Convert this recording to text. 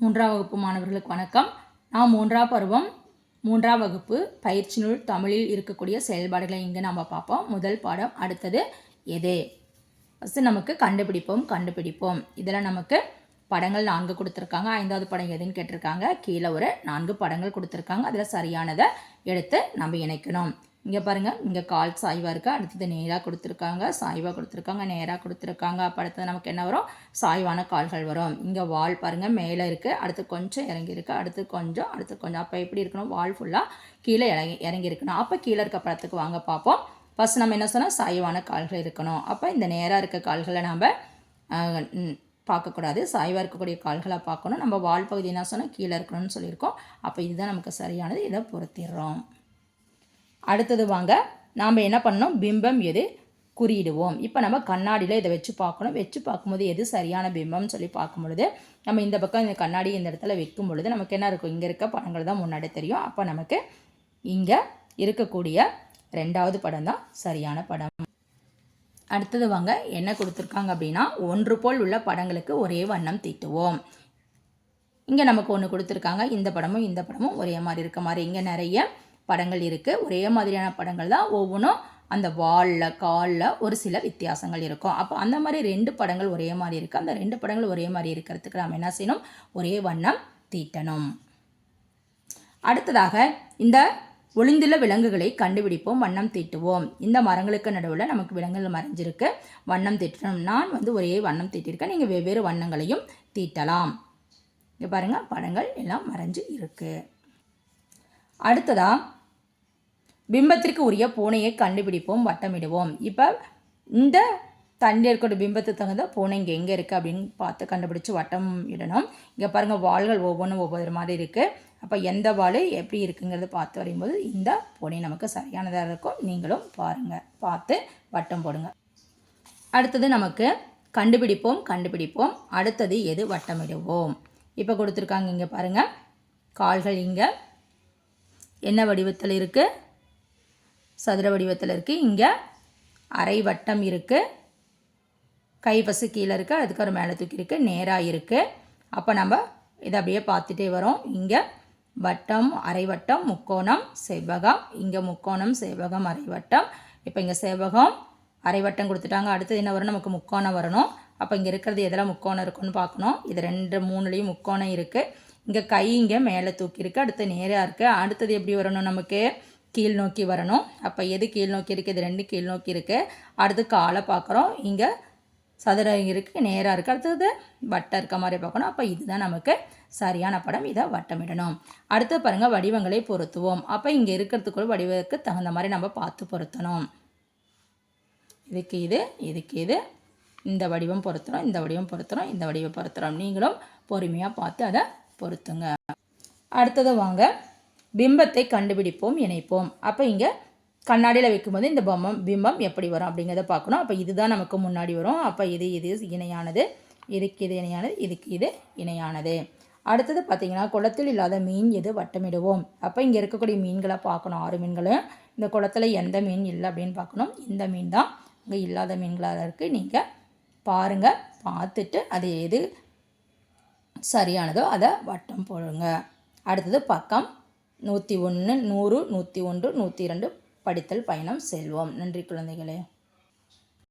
மூன்றாம் வகுப்பு மாணவர்களுக்கு வணக்கம். நாம் மூன்றாம் பருவம் 3ஆம் வகுப்பு பயிற்சி நூல் தமிழில் இருக்கக்கூடிய செயல்பாடுகளை இங்கே நம்ம பார்ப்போம். முதல் பாடம் அடுத்தது எது. ஃபஸ்ட்டு நமக்கு கண்டுபிடிப்போம். இதில் நமக்கு படங்கள் 4 கொடுத்துருக்காங்க. 5வது படம் எதுன்னு கேட்டிருக்காங்க. கீழே ஒரு 4 படங்கள் கொடுத்துருக்காங்க. அதில் சரியானதை எடுத்து நம்ம இணைக்கணும். இங்கே பாருங்கள், இங்கே கால் சாய்வாக இருக்குது, அடுத்தது நேராக கொடுத்துருக்காங்க, சாய்வாக கொடுத்துருக்காங்க, நேராக கொடுத்துருக்காங்க. அப்போ அடுத்தது நமக்கு என்ன வரும்? சாய்வான கால்கள் வரும். இங்கே வால் பாருங்கள் மேலே இருக்குது, அடுத்து கொஞ்சம் இறங்கி இருக்குது, அடுத்து கொஞ்சம். அப்போ எப்படி இருக்கணும்? வால் ஃபுல்லாக கீழே இறங்கி இருக்கணும். அப்போ கீழே இருக்க படத்துக்கு வாங்க பார்ப்போம். ஃபஸ்ட் நம்ம என்ன சொன்னால் சாய்வான கால்கள் இருக்கணும். அப்போ இந்த நேராக இருக்க கால்களை நம்ம பார்க்கக்கூடாது, சாய்வாக இருக்கக்கூடிய கால்களை பார்க்கணும். நம்ம வால் பகுதி என்ன சொன்னால் கீழே இருக்கணும்னு சொல்லியிருக்கோம். அப்போ இதுதான் நமக்கு சரியானது, இதை பொருத்திடுறோம். அடுத்தது வாங்க, நாம் என்ன பண்ணணும்? பிம்பம் எது குறியிடுவோம். இப்போ நம்ம கண்ணாடியில் இதை வச்சு பார்க்கணும். வச்சு பார்க்கும்போது எது சரியான பிம்பம்னு சொல்லி பார்க்கும் பொழுது நம்ம இந்த பக்கம் இந்த கண்ணாடி இந்த இடத்துல வைக்கும் பொழுது நமக்கு என்ன இருக்கும்? இங்கே இருக்க படங்கள் தான் முன்னாடி தெரியும். அப்போ நமக்கு இங்கே இருக்கக்கூடிய 2வது படம் தான் சரியான படம். அடுத்தது வாங்க, என்ன கொடுத்துருக்காங்க அப்படின்னா, ஒன்று போல் உள்ள படங்களுக்கு ஒரே வண்ணம் தீட்டுவோம். இங்கே நமக்கு ஒன்று கொடுத்துருக்காங்க. இந்த படமும் ஒரே மாதிரி இருக்க மாதிரி இங்கே நிறைய படங்கள் இருக்குது. ஒரே மாதிரியான படங்கள் தான். ஒவ்வொன்றும் அந்த வாலில் காலில் ஒரு சில வித்தியாசங்கள் இருக்கும். அப்போ அந்த மாதிரி 2 படங்கள் ஒரே மாதிரி இருக்குது. அந்த 2 படங்கள் ஒரே மாதிரி இருக்கிறதுக்கு நம்ம என்ன செய்யணும்? ஒரே வண்ணம் தீட்டணும். அடுத்ததாக இந்த ஒளிந்துள்ள விலங்குகளை கண்டுபிடிப்போம், வண்ணம் தீட்டுவோம். இந்த மரங்களுக்கு நடுவில் நமக்கு விலங்குகள் மறைஞ்சிருக்கு, வண்ணம் தீட்டணும். நான் ஒரே வண்ணம் தீட்டியிருக்கேன், நீங்கள் வெவ்வேறு வண்ணங்களையும் தீட்டலாம். இங்கே பாருங்கள், படங்கள் எல்லாம் மறைஞ்சு இருக்குது. அடுத்ததாக பிம்பத்திற்கு உரிய பூனையை கண்டுபிடிப்போம், வட்டமிடுவோம். இப்போ இந்த தண்ணியில் இருக்கிற பிம்பத்துக்கு தகுந்த பூனை இங்கே எங்கே இருக்குது அப்படின்னு பார்த்து கண்டுபிடிச்சி வட்டம் இடணும். இங்கே பாருங்கள், வாள்கள் ஒவ்வொன்றும் ஒவ்வொரு மாதிரி இருக்குது. அப்போ எந்த வாள் எப்படி இருக்குங்கிறத பார்த்து வரையும்போது இந்த பூனை நமக்கு சரியானதாக இருக்கும். நீங்களும் பாருங்கள், பார்த்து வட்டம் போடுங்க. அடுத்தது நமக்கு கண்டுபிடிப்போம். அடுத்தது எது? வட்டமிடுவோம். இப்போ கொடுத்துருக்காங்க. இங்கே பாருங்கள், கால்கள் இங்கே என்ன வடிவத்தில் இருக்குது? சதுர வடிவத்தில் இருக்குது. இங்கே அரை வட்டம் இருக்குது, கைப்பசு கீழே இருக்குது, அதுக்கு ஒரு மேலே தூக்கி இருக்குது, நேராக இருக்குது. அப்போ நம்ம இதை அப்படியே பார்த்துட்டே வரோம். இங்கே வட்டம், அரை வட்டம், முக்கோணம், செவ்வகம். இங்கே முக்கோணம், செவ்வகம், அரை வட்டம். இப்போ இங்கே செவ்வகம் அரை வட்டம் கொடுத்துட்டாங்க. அடுத்தது என்ன வரும்? நமக்கு முக்கோணம் வரணும். அப்போ இங்கே இருக்கிறது எதெல்லாம் முக்கோணம் இருக்குன்னு பார்க்கணும். இது 2, 3லேயும் முக்கோணம் இருக்குது. இங்கே கை இங்கே மேலே தூக்கி இருக்குது, அடுத்து நேராக இருக்குது. அடுத்தது எப்படி வரணும்? நமக்கு கீழ் நோக்கி வரணும். அப்போ எது கீழ் நோக்கி இருக்குது? இது 2 கீழ் நோக்கி இருக்குது. அடுத்து காலை பார்க்குறோம். இங்கே சதுரம் இருக்குது, நேராக இருக்குது. அடுத்தது வட்டம் இருக்க மாதிரி பார்க்கணும். அப்போ இதுதான் நமக்கு சரியான படம், இதை வட்டமிடணும். அடுத்து பாருங்கள், வடிவங்களை பொருத்துவோம். அப்போ இங்கே இருக்கிறதுக்குள்ள வடிவத்துக்கு தகுந்த மாதிரி நம்ம பார்த்து பொருத்தணும். இதுக்கு இது இந்த வடிவம் பொருத்துகிறோம், இந்த வடிவம் பொருத்துகிறோம், இந்த வடிவம் பொருத்துகிறோம். நீங்களும் பொறுமையாக பார்த்து அதை பொருத்துங்க. அடுத்தது வாங்க, பிம்பத்தை கண்டுபிடிப்போம், இணைப்போம். அப்போ இங்கே கண்ணாடியில் வைக்கும்போது இந்த பிம்பம் எப்படி வரும் அப்படிங்கிறத பார்க்கணும். அப்போ இதுதான் நமக்கு முன்னாடி வரும். அப்போ இது இணையானது, இதுக்கு இது இணையானது, இதுக்கு இது இணையானது. அடுத்தது பார்த்திங்கன்னா, குளத்தில் இல்லாத மீன் எது? வட்டமிடுவோம். அப்போ இங்கே இருக்கக்கூடிய மீன்களை பார்க்கணும். 6 மீன்களும். இந்த குளத்தில் எந்த மீன் இல்லை அப்படின்னு பார்க்கணும். இந்த மீன் தான் இங்கே இல்லாத மீன்களாக இருக்குது. நீங்கள் பாருங்கள், பார்த்துட்டு அது எது சரியானதோ அதை வட்டம் போடுங்க. அடுத்தது பக்கம் 101, 100, 101, 102 படித்தல் பயணம் செல்வோம். நன்றி குழந்தைகளே.